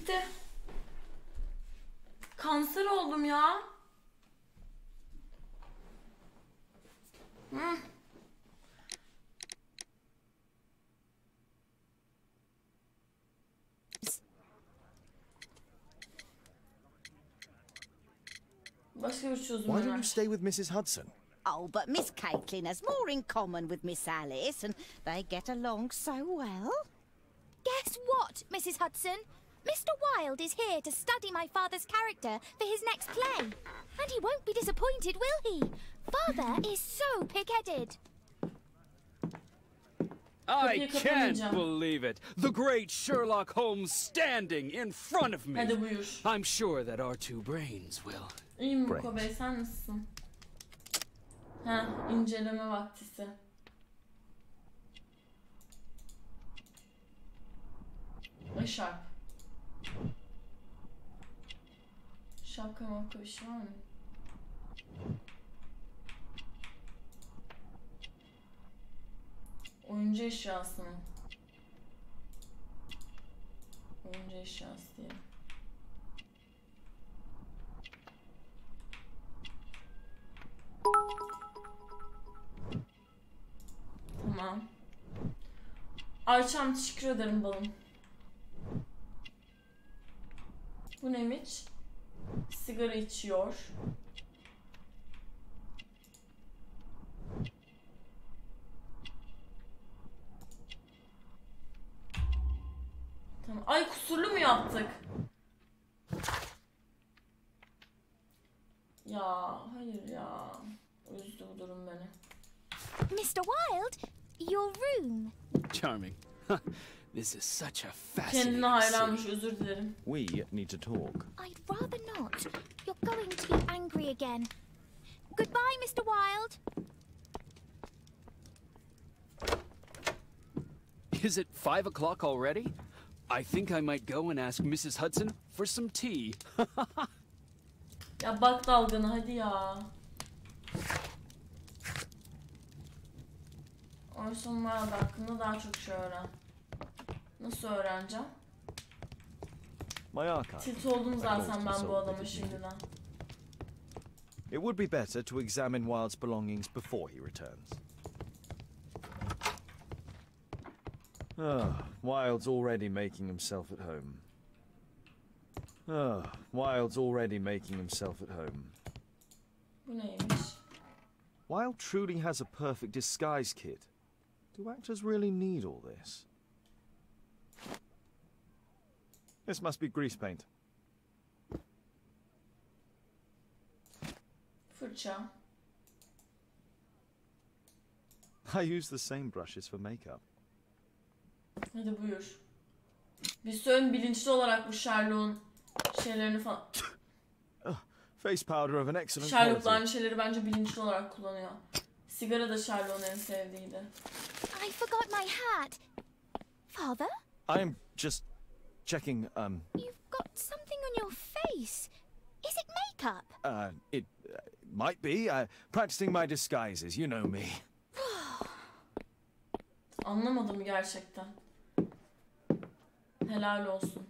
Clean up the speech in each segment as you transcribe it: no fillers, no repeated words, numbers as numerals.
bitti. Kanser oldum ya. Başka bir çözüm var. Why don't you stay with Mrs. Hudson? Oh, but Miss Caitlin has more in common with Miss Alice, and they get along so well. Guess what, Mrs. Hudson? Mr. Wilde is here to study my father's character for his next play. And he won't be disappointed, will he? Father is so pig-headed. I can't believe it. The great Sherlock Holmes standing in front of me. Hadi buyur. I'm sure that our two brains will. İyi mi Kobe, sen misin? Ha, inceleme vaktisi. Işak. Şapka mapka bir şey var mı? Oyuncu eşyası mı? Oyuncu eşyası diye. Tamam. Ayça'm teşekkür ederim balım. Bu neymiş? Sigara içiyor. Tamam. Ay kusurlu mu yaptık? Ya hayır ya. Üzdü bu durum beni. Mr. Wilde, your room. Charming. This is such a Kendine fascinating hayranmış, city. özür dilerim. We need to talk. I'd rather not. You're going to be angry again. Goodbye, Mr. Wilde. Is it 5 o'clock already? I think I might go and ask Mrs. Hudson for some tea. Ya bak dalgana hadi ya. Oysunlar hakkında daha çok şey öğren. Nasıl öğreneceğim? My archive. Tilt oldum zaten ben bu adama şimdiden. It would be better to examine Wilde's belongings before he returns. Wilde's already making himself at home. Wilde's already making himself at home. Bu neymiş? Wilde truly has a perfect disguise kit. Do actors really need all this? This must be grease paint. Fırça. I use the same brushes for makeup. Hadi buyur. Biz ön bilinçli olarak bu Sherlock'un şeylerini falan... Face powder of an excellent Sherlock da quality. aynı şeyleri bence bilinçli olarak kullanıyor. Sigara da Sherlock'un en sevdiğiydi. I forgot my hat. Father? I am just checking, You've got something on your face. Is it makeup? It might be. Practicing my disguises, you know me. Anlamadım gerçekten. Helal olsun.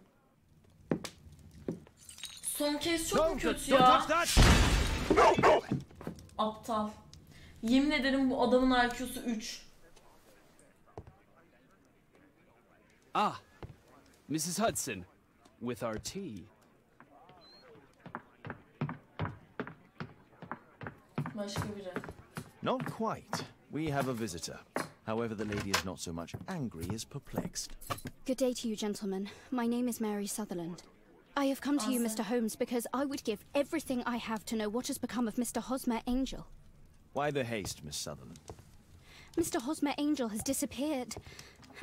Son kez çok mu kötü ya? Aptal. Yemin ederim bu adamın IQ'su 3. Ah, Mrs. Hudson, with our tea. Başka biri. Not quite. We have a visitor. However, the lady is not so much angry as perplexed. Good day to you, gentlemen. My name is Mary Sutherland. I have come to you, Mr. Holmes, because I would give everything I have to know what has become of Mr. Hosmer Angel. Why the haste, Miss Sutherland? Mr. Hosmer Angel has disappeared,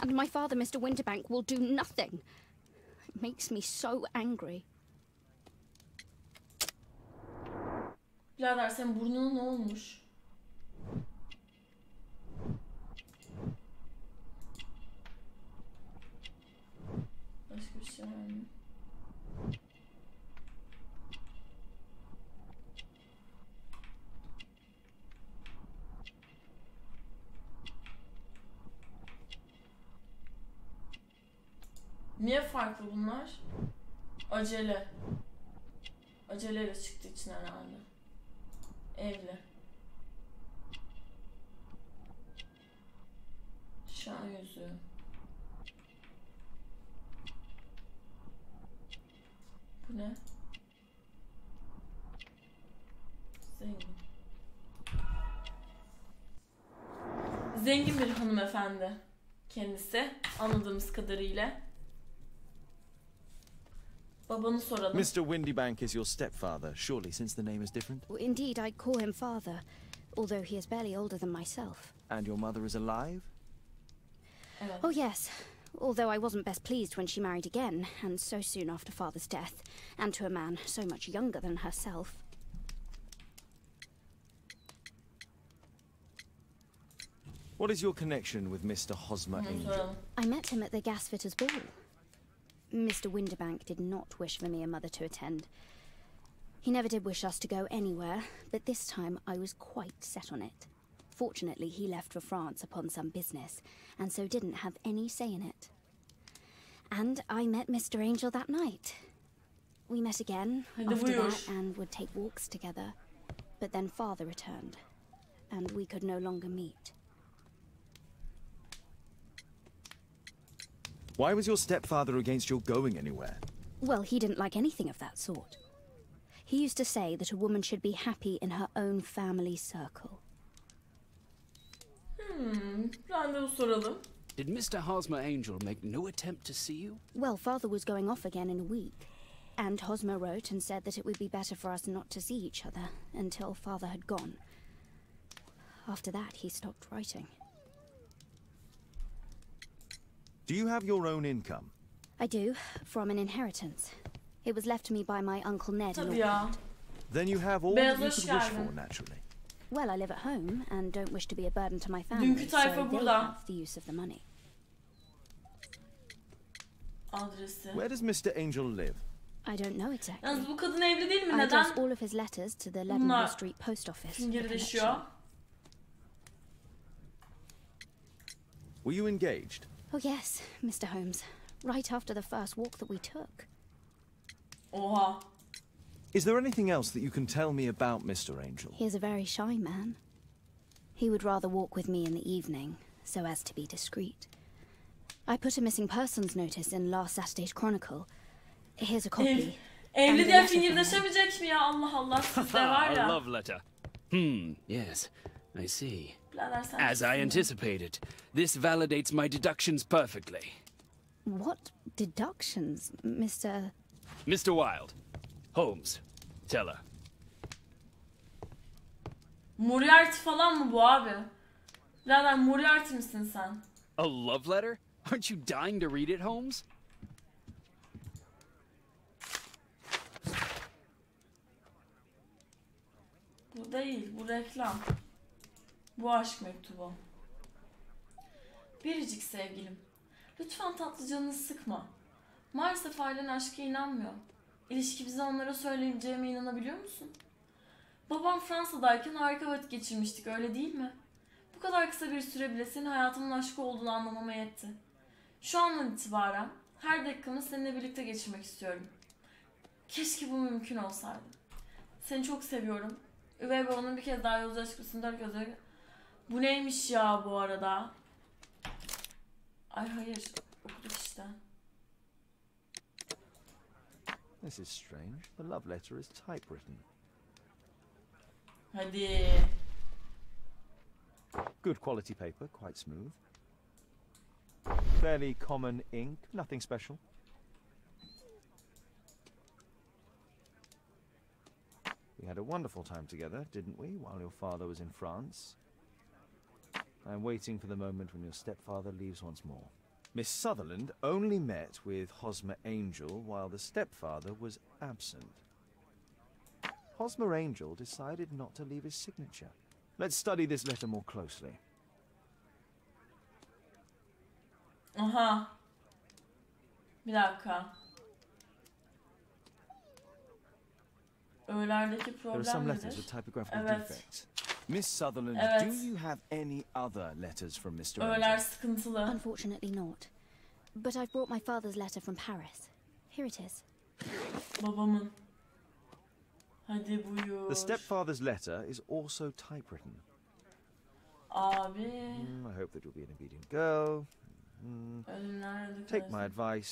and my father, Mr. Winterbank, will do nothing. It makes me so angry. Birader sen burnuna ne olmuş? Başka bir şey var mı? Niye farklı bunlar? Acele. Aceleyle çıktı için herhalde. Evli. Şan yüzüğü. Bu ne? Zengin. Zengin bir hanımefendi kendisi, anladığımız kadarıyla. Babanı soralım. Mr. Windybank is your stepfather, surely, since the name is different? Well, indeed, I call him father, although he is barely older than myself. And your mother is alive? Evet. Oh, yes. Although I wasn't best pleased when she married again, and so soon after father's death, and to a man so much younger than herself. What is your connection with Mr. Hosmer Angel? I met him at the gasfitter's ball. Mr. Windybank did not wish for me and Mother to attend. He never did wish us to go anywhere, but this time I was quite set on it. Fortunately, he left for France upon some business, and so didn't have any say in it. And I met Mr. Angel that night. We met again after that and would take walks together. But then Father returned, and we could no longer meet. Why was your stepfather against your going anywhere? Well, he didn't like anything of that sort. He used to say that a woman should be happy in her own family circle. Randevu soralım. Did Mr. Hosmer Angel make no attempt to see you? Well, Father was going off again in a week, and Hosmer wrote and said that it would be better for us not to see each other until Father had gone. After that, he stopped writing. Do you have your own income? I do, from an inheritance. It was left to me by my Uncle Ned. Tabii ya. Then you have all Beyaz you hoş could wish geldin. for, naturally. Well, I live at home and don't wish to be a burden to my family, Dünkü so tayfa they burada. have the use of the money. Adresi. Where does Mr. Angel live? I don't know exactly. Yalnız bu kadın evli değil mi? I address Neden all of his letters to the bunlar Leadenhall Street Post Office. for fingirdeşiyor? collection. Were you engaged? Oh yes, Mr. Holmes. Right after the first walk that we took. Oha. Is there anything else that you can tell me about Mr. Angel? He is a very shy man. He would rather walk with me in the evening, so as to be discreet. I put a missing persons notice in last Saturday's Chronicle. Here's a copy. Evli diye fingirdeşemeyecek mi ya? Allah Allah, sizde var A ya. love letter. Yes, I see. Birader sen As I kimsin ya? anticipated, this validates my deductions perfectly. What deductions, Mr. Mr. Wilde. Holmes. Tell her. Moriarty falan mı bu abi? Birader Moriarty misin sen? A love letter? Aren't you dying to read it, Holmes? Bu değil, bu reklam. Bu aşk mektubu. Biricik sevgilim. Lütfen tatlı canını sıkma. Maalesef ailen aşka inanmıyor. İlişkimizi onlara söyleyeceğime inanabiliyor musun? Babam Fransa'dayken harika vakit geçirmiştik, öyle değil mi? Bu kadar kısa bir süre bile senin hayatımın aşkı olduğunu anlamama yetti. Şu andan itibaren her dakikamı seninle birlikte geçirmek istiyorum. Keşke bu mümkün olsaydı. Seni çok seviyorum. Üvey babanın bir kez daha yolcu çıkmasını dört gözle... Bu neymiş ya bu arada? Ay hayır, okuduk işte. This is strange. The love letter is typewritten. Hadi. Good quality paper, quite smooth. Fairly common ink, nothing special. We had a wonderful time together, didn't we, while your father was in France? I'm waiting for the moment when your stepfather leaves once more. Miss Sutherland only met with Hosmer Angel while the stepfather was absent. Hosmer Angel decided not to leave his signature. Let's study this letter more closely. Aha. Bir dakika. Öğlerdeki There are some problem letters nedir? with typographical Evet. defects. Miss Sutherland, Evet. do you have any other letters from Mr. Öğler Angel? sıkıntılı. Unfortunately not. But I've brought my father's letter from Paris. Here it is. Babamın. Hadi buyur. The stepfather's letter is also typewritten. Abi. I hope that you'll be an obedient girl. Ölümler Take my advice.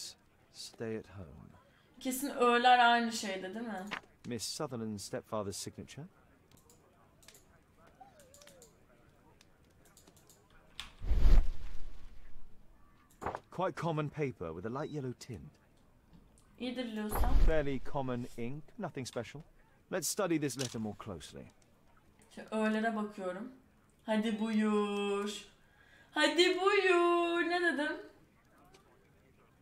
Stay at home. Kesin öğeler aynı şeyde değil mi? Miss Sutherland's stepfather's signature. Quite common paper with a light yellow tint. İyidir biliyorsan. Fairly common ink, nothing special. Let's study this letter more closely. Şimdi öğelere bakıyorum. Hadi buyur. Hadi buyur. Ne dedim?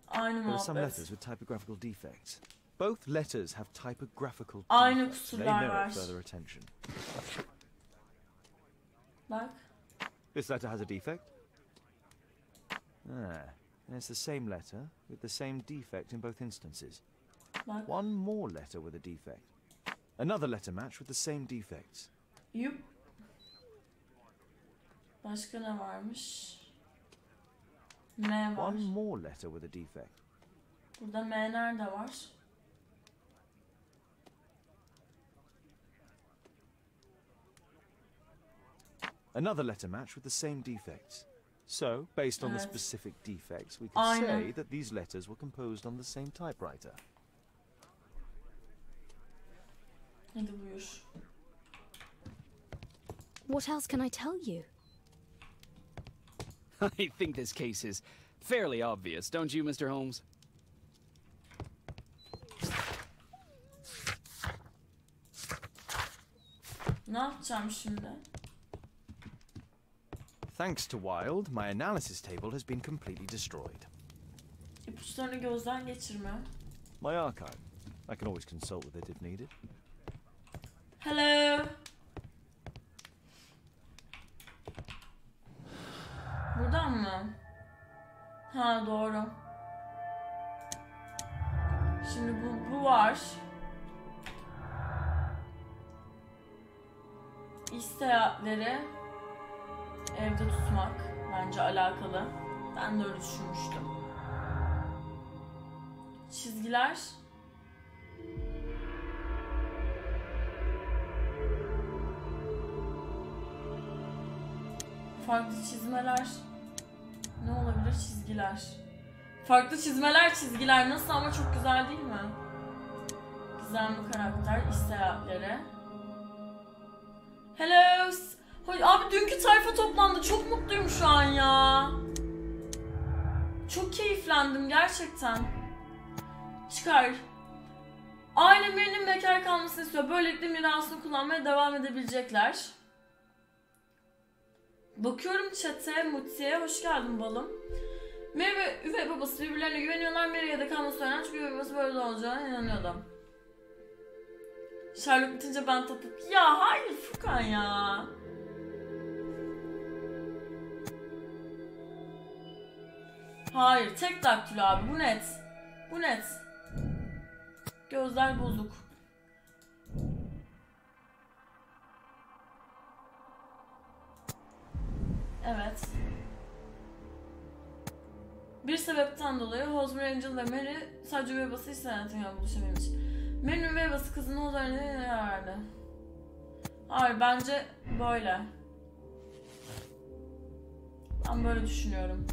Aynı There are some muhabbet. letters with typographical defects. Both letters have typographical Aynı defects. They kusurlar var. merit further attention. Bak. This letter has a defect. And it's the same letter with the same defect in both instances. Bak. One more letter with a defect. Another letter match with the same defects. Yup. Başka ne varmış? M var. One more letter with a defect. Burada M nerede var? Another letter match with the same defects. So, based on the Evet. specific defects, we can say Aynen. that these letters were composed on the same typewriter. Hadi buyur. What else can I tell you? I think this case is fairly obvious, don't you, Mr. Holmes? Ne yapacağım şimdi? Thanks to Wilde, my analysis table has been completely destroyed. İpuçlarını gözden geçirme. My archive. I can always consult with it if needed. Hello. Buradan mı? Ha doğru. Şimdi bu var. İş seyahatleri evde tutmak bence alakalı. Ben de öyle düşünmüştüm. Çizgiler. Farklı çizmeler. Ne olabilir? Çizgiler. Farklı çizmeler, çizgiler. Nasıl ama çok güzel değil mi? Gizemli karakter, iş seyahatleri. Hello. Abi dünkü tayfa toplandı. Çok mutluyum şu an ya. Çok keyiflendim gerçekten. Çıkar. Ailem birinin bekar kalmasını istiyor. Böylelikle mirasını kullanmaya devam edebilecekler. Bakıyorum chat'e, Muti'ye. Hoş geldin balım. Mary ve üvey babası birbirlerine güveniyorlar. Mary'e de kalması önemli çünkü üvey babası böyle olacağına inanıyordu. Sherlock bitince ben tapıp... Ya hayır Furkan ya. Hayır, tek daktilo abi. Bu net. Bu net. Gözler bozuk. Evet. Bir sebepten dolayı Holmes, Angel ve Mary sadece üvey babası hiç sanatıyla buluşamamış. Mary'nin üvey babası kızını o üzerine ne verdi? Hayır, bence böyle. Ben böyle düşünüyorum.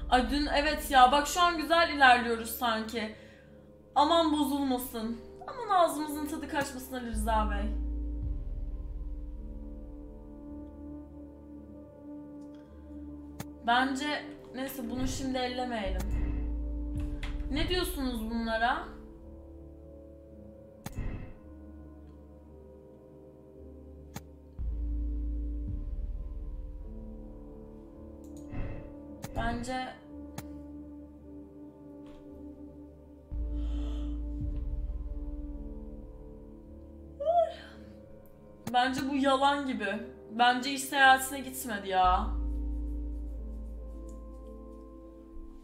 Ay dün evet ya bak şu an güzel ilerliyoruz sanki. Aman bozulmasın. Aman ağzımızın tadı kaçmasın Ali Rıza Bey. Bence neyse bunu şimdi ellemeyelim. Ne diyorsunuz bunlara? Bence bence bu yalan gibi. Bence iş seyahatine gitmedi ya.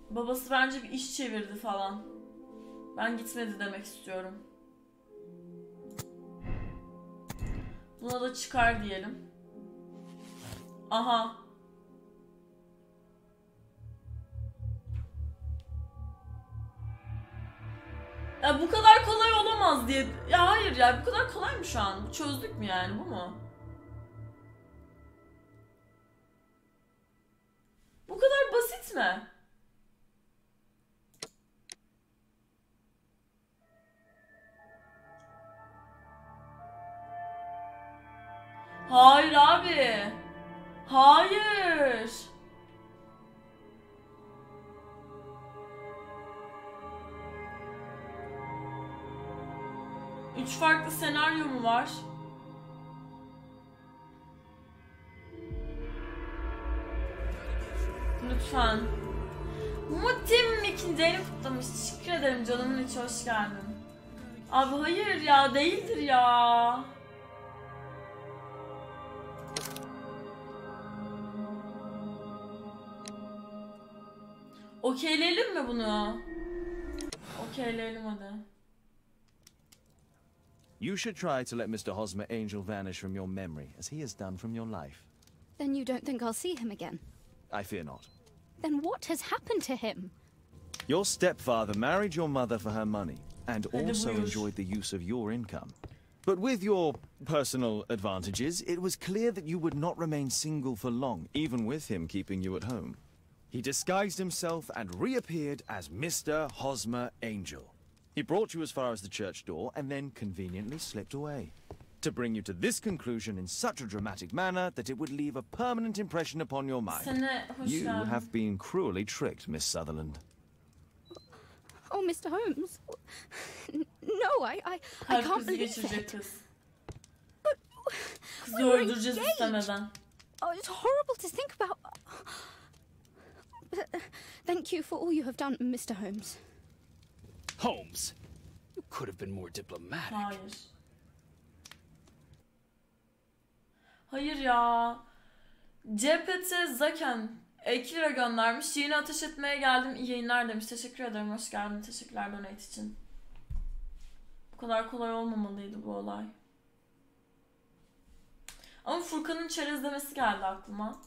Babası bence bir iş çevirdi falan. Ben gitmedi demek istiyorum. Buna da çıkar diyelim. Aha. Ya bu kadar kolay olamaz diye. Ya hayır ya, bu kadar kolay mı şu an? Çözdük mü yani, bu mu? Bu kadar basit mi? Hayır abi. Hayır. Üç farklı senaryo mu var? Lütfen. Mutim ikinci elini kutlamış. Teşekkür ederim canımın içi, hoş geldin. Abi hayır ya, değildir ya. Okeyleyelim mi bunu? Okeyleyelim hadi. You should try to let Mr. Hosmer Angel vanish from your memory, as he has done from your life. Then you don't think I'll see him again? I fear not. Then what has happened to him? Your stepfather married your mother for her money, and also buyur. enjoyed the use of your income. But with your personal advantages, it was clear that you would not remain single for long, even with him keeping you at home. He disguised himself and reappeared as Mr. Hosmer Angel. He brought you as far as the church door and then conveniently slipped away. To bring you to this conclusion in such a dramatic manner that it would leave a permanent impression upon your mind. You have been cruelly tricked, Miss Sutherland. Oh, Mr. Holmes. No, I can't believe it. But Kızı öldüreceğiz istemeden. Oh, it's horrible to think about. But, thank you for all you have done, Mr. Holmes. Holmes, you could have been more diplomatic. Hayır. Hayır ya. CPT Zaken 2 lira göndermiş. Yeni ateş etmeye geldim. İyi yayınlar demiş. Teşekkür ederim. Hoş geldin. Teşekkürler donate için. Bu kadar kolay olmamalıydı bu olay. Ama Furkan'ın çerezlemesi geldi aklıma.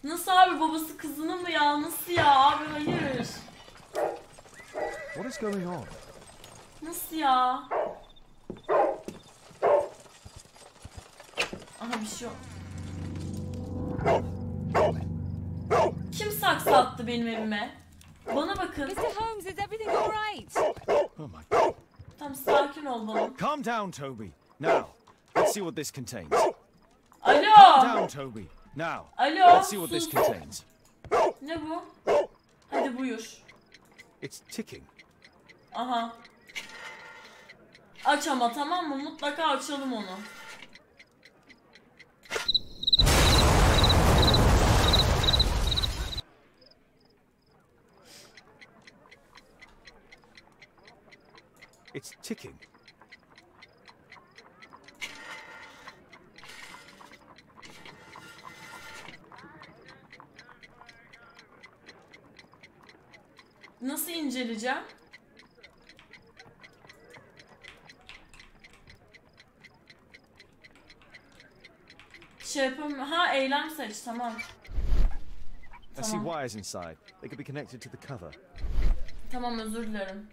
Nasıl abi, babası kızını mı ya? Nasıl ya abi, hayır. What is going on? Nasıl ya? Aha bir şey yok. Kim saksı attı benim evime? Bana bakın. Mr. Holmes, is everything all right? Oh my God. Tam sakin ol bana. Calm down, Toby. Now, let's see what this contains. Alo. Calm down, Toby. Now, Alo. let's see what this contains. Ne bu? Hadi buyur. It's ticking. Aha. Aç ama, tamam mı? Mutlaka açalım onu. It's ticking. Nasıl inceleyeceğim? Şey yapamıyorum. Ha, eylem seç, tamam. I see wires inside. They could be connected to the cover. Tamam, özür dilerim.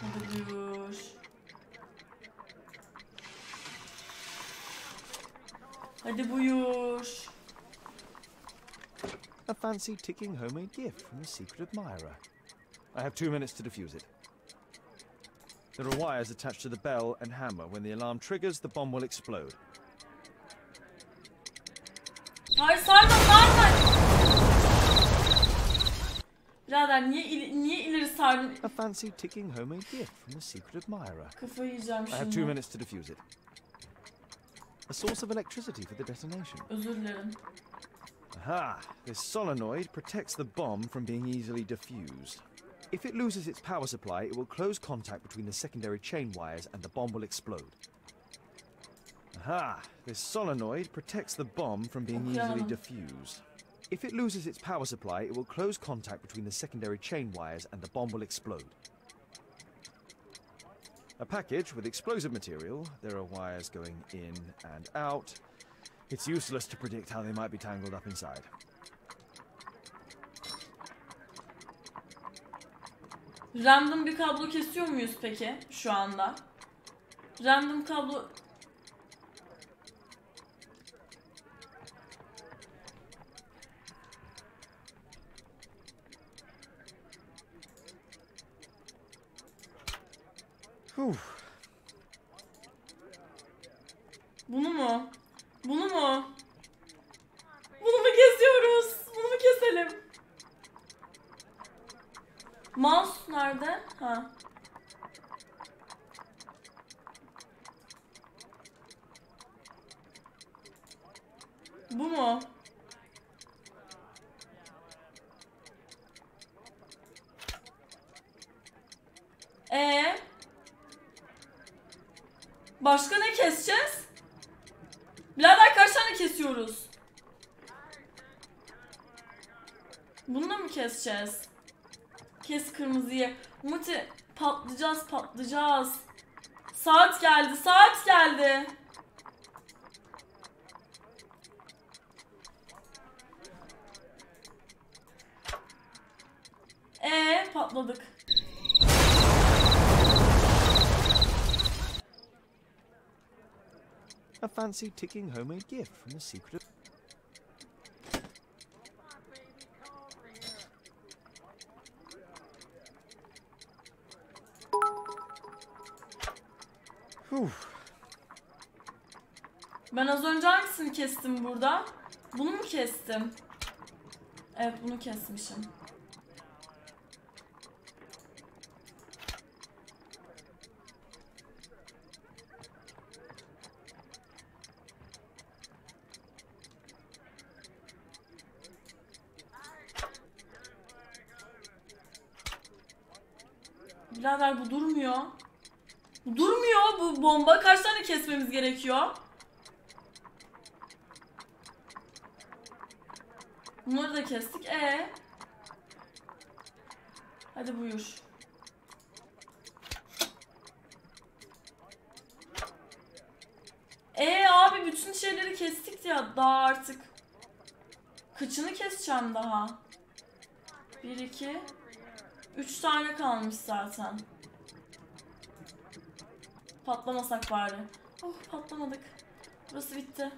Hadi buyur. Hadi buyur. A fancy ticking homemade gift from a secret admirer. I have 2 minutes to defuse it. There are wires attached to the bell and hammer. When the alarm triggers, the bomb will explode. Hayır, sarma. Birader niye ileri sardın? A fancy ticking homemade gift from a secret admirer. Kafayı yiyeceğim I have 2 şimdi. minutes to defuse it. A source of electricity for the detonation. Özür dilerim. Aha! This solenoid protects the bomb from being easily diffused. If it loses its power supply, it will close contact between the secondary chain wires and the bomb will explode. Aha! This solenoid protects the bomb from being easily diffused. If it loses its power supply, it will close contact between the secondary chain wires and the bomb will explode. A package with explosive material. There are wires going in and out. It's useless to predict how they might be tangled up inside. Random bir kablo kesiyor muyuz peki şu anda? Random kablo... Bunu mu? Bunu mu? Bunu mu kesiyoruz? Bunu mu keselim? Mouse nerede? Ha. Bu mu? Başka ne keseceğiz? Birader kaç tane kesiyoruz? Bunu mı keseceğiz? Kes kırmızıyı. Muti patlayacağız patlayacağız. Saat geldi saat geldi. Patladık. A fancy ticking homemade gift from the secret of... Ben az önce hangisini kestim burada? Bunu mu kestim? Evet bunu kesmişim. Birader bu durmuyor. Bu durmuyor bu bomba. Kaç tane kesmemiz gerekiyor? Bunları da kestik. Hadi buyur. Abi bütün şeyleri kestik ya daha artık. Kıçını keseceğim daha. 1, 2, 3 tane kalmış zaten. Patlamasak bari. Oh patlamadık. Burası bitti.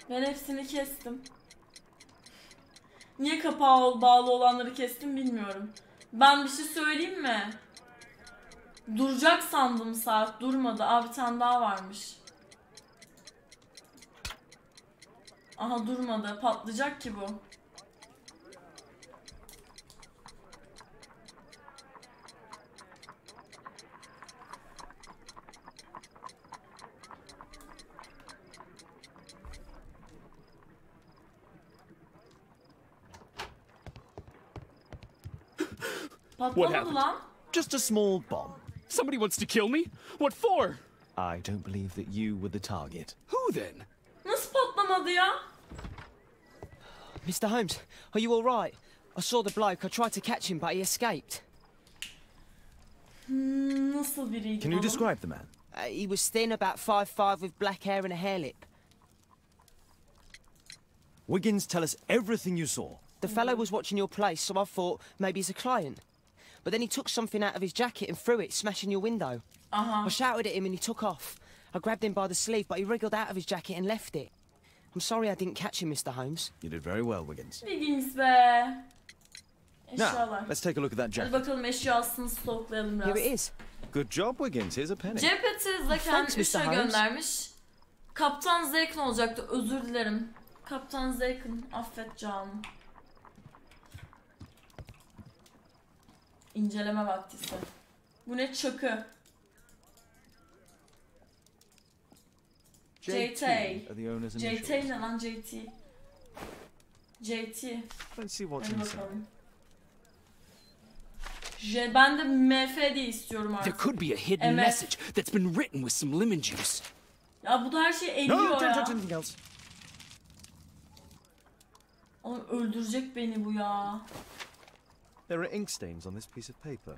Ben hepsini kestim. Niye kapağı bağlı olanları kestim bilmiyorum. Ben bir şey söyleyeyim mi? Duracak sandım saat. Durmadı. Bir tane daha varmış. Aha durmadı. Patlayacak ki bu. Patlamadı lan. Just a small bomb. Somebody wants to kill me? What for? I don't believe that you were the target. Who then? Nasıl patlamadı ya? Mr. Holmes, are you all right? I saw the bloke. I tried to catch him, but he escaped. Nasıl biriydi? Can you describe the man? He was thin, about 5'5", with black hair and a hair lip. Wiggins, tell us everything you saw. The fellow was watching your place, so I thought maybe he's a client. But then he took something out of his jacket and threw it, smashing your window. I shouted at him and he took off. I grabbed him by the sleeve, but he wriggled out of his jacket and left it. I'm sorry I didn't catch him, Mr. Holmes. You did very well, Wiggins. Wiggins be. Eşyalar. Now, let's take a look at that Hadi jacket. bakalım eşyasını stoklayalım biraz. Here it is. Good job, Wiggins. Here's a penny. Cepheti Zeken thanks, Mr. 3'e Holmes. göndermiş. Kaptan Zeken olacaktı. Özür dilerim. Kaptan Zeken affet canım. İnceleme vaktisi. Bu ne çakı? JT. are the owner's JT initials. ne lan JT? JT. Let's see what's Hadi inside. bakalım. Ben de MF diye istiyorum There artık. could be a hidden MF. message that's been written with some lemon juice. Ya bu da her şeyi eliyor No, don't ya. touch anything else. Oğlum öldürecek beni bu ya. There are ink stains on this piece of paper.